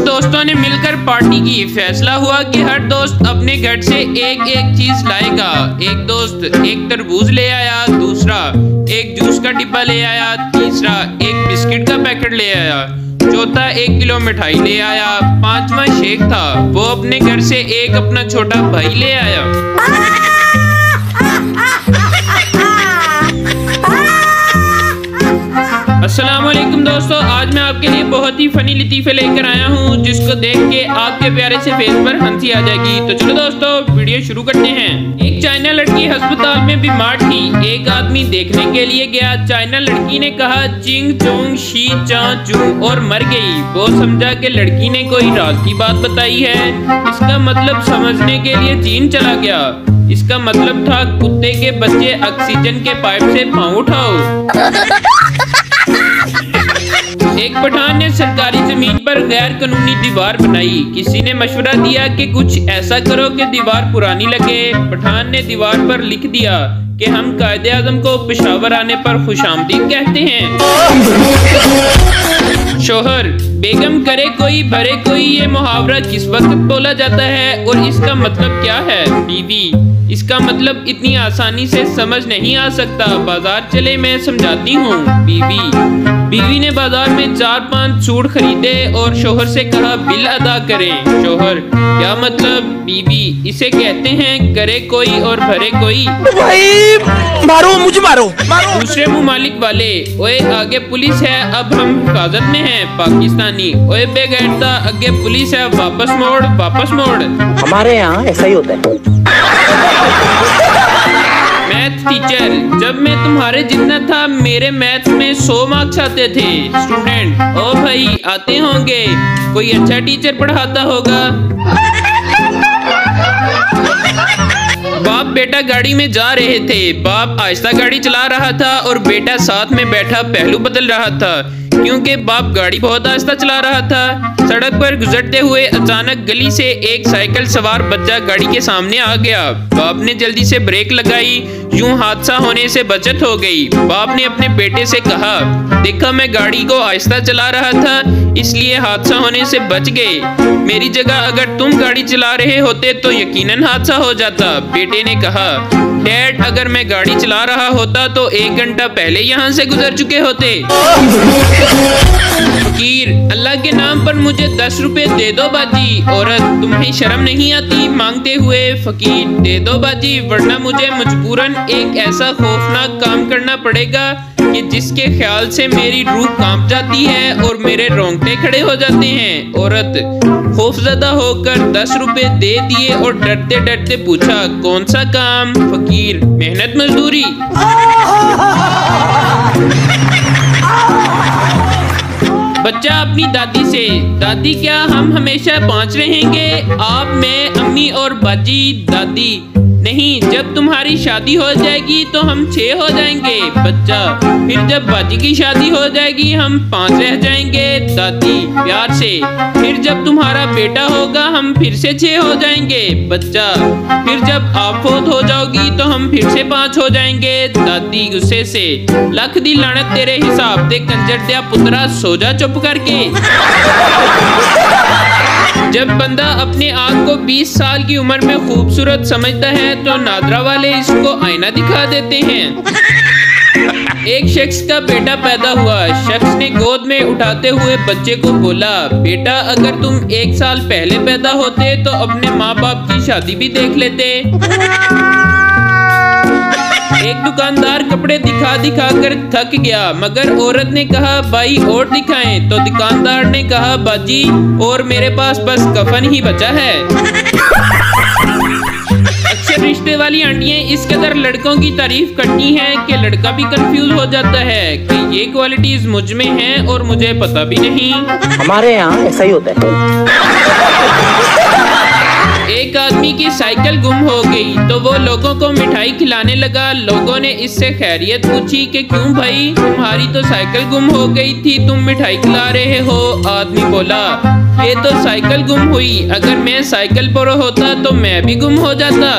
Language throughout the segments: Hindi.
दोस्तों ने मिलकर पार्टी की। फैसला हुआ कि हर दोस्त अपने घर से एक एक चीज लाएगा। एक दोस्त एक तरबूज ले आया, दूसरा एक जूस का डिब्बा ले आया, तीसरा एक बिस्किट का पैकेट ले आया, चौथा 1 किलो मिठाई ले आया, पांचवा शेक था, वो अपने घर से एक अपना छोटा भाई ले आया। अस्सलामुअलैकुम दोस्तों, आज मैं आपके लिए बहुत ही फनी लतीफे लेकर आया हूँ जिसको देख के आपके प्यारे से फेस पर हंसी आ जाएगी। तो चलो दोस्तों वीडियो शुरू करते हैं। एक चाइना लड़की अस्पताल में बीमार थी। एक आदमी देखने के लिए गया। चाइना लड़की ने कहा चिंग चोंग शी चा चू और मर गई। वो समझा कि लड़की ने कोई राज की बात बताई है। इसका मतलब समझने के लिए चीन चला गया। इसका मतलब था कुत्ते के बच्चे ऑक्सीजन के पाइप से पाँव उठाओ। एक पठान ने सरकारी जमीन पर गैर कानूनी दीवार बनाई। किसी ने मशवरा दिया कि कुछ ऐसा करो कि दीवार पुरानी लगे। पठान ने दीवार पर लिख दिया कि हम कायदे आजम को पेशावर आने पर खुशामदीद कहते हैं। शोहर बेगम करे कोई भरे कोई, ये मुहावरा किस वक्त बोला जाता है और इसका मतलब क्या है? बीवी इसका मतलब इतनी आसानी से समझ नहीं आ सकता। बाजार चले मैं समझाती हूँ। बीवी ने बाजार में 4-5 सूट खरीदे और शोहर से कहा बिल अदा करें। शोहर क्या मतलब? बीवी इसे कहते हैं करे कोई और भरे कोई। भाई मारो मुझे मारो। दूसरे मुमालिक वाले ओए आगे पुलिस है, अब हम हिफाजत में हैं। पाकिस्तानी ओए बेगैरता आगे पुलिस है, वापस मोड़। हमारे यहाँ ऐसा ही होता है। मैथ टीचर जब मैं तुम्हारे जितना था मेरे मैथ में 100 मार्क्स आते थे। स्टूडेंट ओ भाई आते होंगे, कोई अच्छा टीचर पढ़ाता होगा। बाप बेटा गाड़ी में जा रहे थे। बाप आहिस्ता गाड़ी चला रहा था और बेटा साथ में बैठा पहलू बदल रहा था क्योंकि बाप गाड़ी बहुत आहिस्ता चला रहा था। सड़क पर गुजरते हुए अचानक गली से एक साइकिल सवार बच्चा गाड़ी के सामने आ गया। बाप ने जल्दी से ब्रेक लगाई, यूं हादसा होने से बचत हो गई। बाप ने अपने बेटे से कहा देखा मैं गाड़ी को आहिस्ता चला रहा था इसलिए हादसा होने से बच गए। मेरी जगह अगर तुम गाड़ी चला रहे होते तो यकीनन हादसा हो जाता। बेटे ने कहा डैड अगर मैं गाड़ी चला रहा होता तो 1 घंटा पहले यहाँ से गुजर चुके होते। फकीर अल्लाह के नाम पर मुझे 10 रुपए दे दो बाजी। औरत तुम्हें शर्म नहीं आती मांगते हुए? फकीर दे दो बाजी वरना मुझे मजबूरन एक ऐसा खौफनाक काम करना पड़ेगा कि जिसके ख्याल से मेरी रूह कांप जाती है और मेरे रोंगटे खड़े हो जाते हैं। औरत खौफजदा होकर 10 रुपए दे दिए और डरते डरते पूछा कौन सा काम? फकीर मेहनत मजदूरी। बच्चा अपनी दादी से दादी क्या हम हमेशा 5 रहेंगे? आप मैं अम्मी और बाजी। दादी नहीं जब तुम्हारी शादी हो जाएगी तो हम 6 हो जाएंगे। बच्चा फिर जब बाजी की शादी हो जाएगी हम 5 रह जाएंगे। दादी प्यार से फिर जब तुम्हारा बेटा होगा हम फिर से 6 हो जाएंगे। बच्चा फिर जब आप फौत हो जाओगी तो हम फिर से 5 हो जाएंगे। दादी गुस्से से लख दी लानत तेरे हिसाब दे कंजर दिया पुत्रा, सो जा चुप करके। जब बंदा अपने आप को 20 साल की उम्र में खूबसूरत समझता है तो नादरा वाले इसको आईना दिखा देते हैं। एक शख्स का बेटा पैदा हुआ। शख्स ने गोद में उठाते हुए बच्चे को बोला बेटा अगर तुम 1 साल पहले पैदा होते तो अपने माँ बाप की शादी भी देख लेते। एक दुकानदार कपड़े दिखा दिखा कर थक गया मगर औरत ने कहा भाई और दिखाएं। तो दुकानदार ने कहा बाजी और मेरे पास बस कफन ही बचा है। अक्सर रिश्ते वाली आंटियां इस कदर लड़कों की तारीफ करती हैं कि लड़का भी कंफ्यूज हो जाता है कि ये क्वालिटीज मुझ में हैं और मुझे पता भी नहीं। हमारे यहाँ ऐसा ही होता है। एक आदमी की साइकिल गुम हो गई तो वो लोगों को मिठाई खिलाने लगा। लोगों ने इससे खैरियत पूछी कि क्यों भाई तुम्हारी तो साइकिल गुम हो गई थी, तुम मिठाई खिला रहे हो? आदमी बोला ये तो साइकिल गुम हुई, अगर मैं साइकिल पर होता तो मैं भी गुम हो जाता।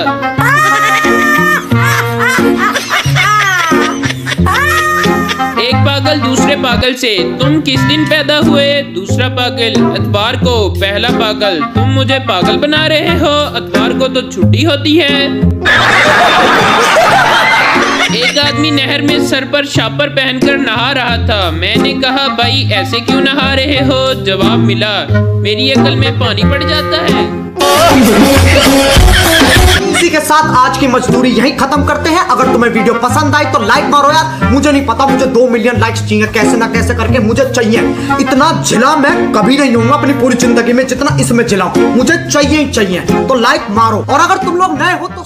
एक पागल दूसरे पागल से, तुम किस दिन पैदा हुए? दूसरा पागल, इतवार को। पहला पागल, तुम मुझे पागल बना रहे हो, इतवार को तो छुट्टी होती है। एक आदमी नहर में सर पर शापर पहनकर नहा रहा था। मैंने कहा, भाई ऐसे क्यों नहा रहे हो? जवाब मिला, मेरी अकल में पानी पड़ जाता है। इसी के साथ आज की मजदूरी यहीं खत्म करते हैं। अगर तुम्हें वीडियो पसंद आई तो लाइक मारो यार। मुझे नहीं पता, मुझे 2 मिलियन लाइक्स चाहिए, कैसे ना कैसे करके मुझे चाहिए। इतना जिला मैं कभी नहीं हूँ अपनी पूरी जिंदगी में जितना इसमें जिला, मुझे चाहिए ही चाहिए। तो लाइक मारो, और अगर तुम लोग नए हो तो